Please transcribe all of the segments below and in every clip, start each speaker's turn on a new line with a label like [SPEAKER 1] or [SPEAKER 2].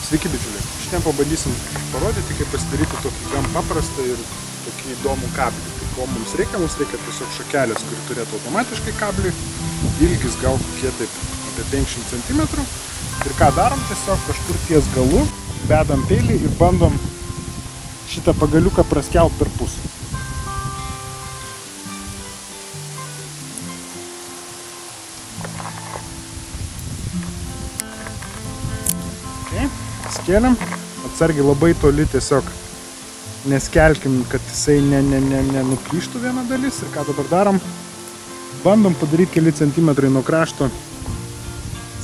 [SPEAKER 1] Sveiki bičiuliai, šiandien pabandysim parodyti, kaip pasidaryti tokį gan paprastą ir tokį įdomų kablį. Tai ko mums reikia tiesiog šakelės, kuri turėtų automatiškai kablį, ilgis gal kokie taip apie 50 cm. Ir ką darom, tiesiog kažkur ties galu, bedam peilį ir bandom šitą pagaliuką praskelt per pusę. Skėliam, atsargiai labai toli tiesiog neskelkim, kad jisai nenuplyštų viena dalis. Ir ką dabar darom, bandom padaryti keli centimetrai nuo krašto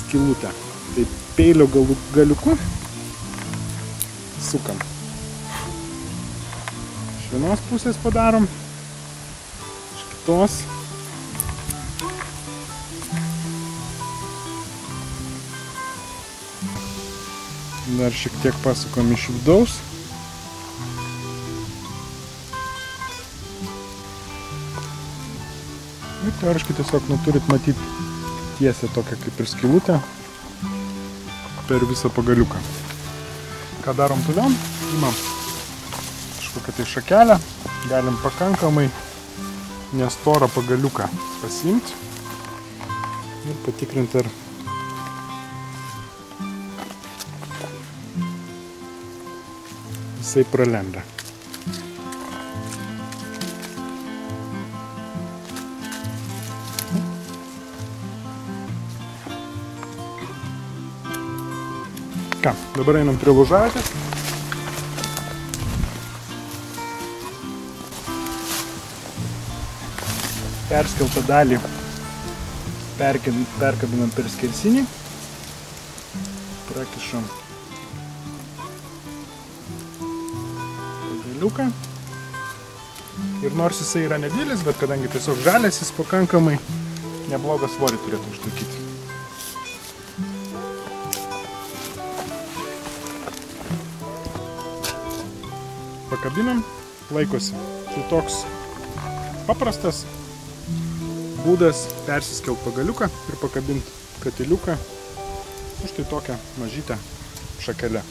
[SPEAKER 1] skylutę. Tai peilio galiuku sukam. Iš vienos pusės padarom, iš kitos. Dar šiek tiek pasukam iš vidaus. Ir teoriškai tiesiog turit matyti tiesę tokią kaip ir skylutę per visą pagaliuką. Ką darom toliau? Imam kažkokią tai šakelę. Galim pakankamai nestorą pagaliuką pasiimti ir patikrinti, ar jisai pralenda. Ką, dabar einam prie laužavietės. Perskeltą dalį perkabinam per skersinį. Prakišam pagaliuką. Ir nors jisai yra nedidelis, bet kadangi tiesiog žalias, jis pakankamai neblogą svorį turėtų išlaikyti. Pakabinam, laikosi. Tai toks paprastas būdas persiskelt pagaliuką ir pakabinti katiliuką už tai tokią mažytę šakelę.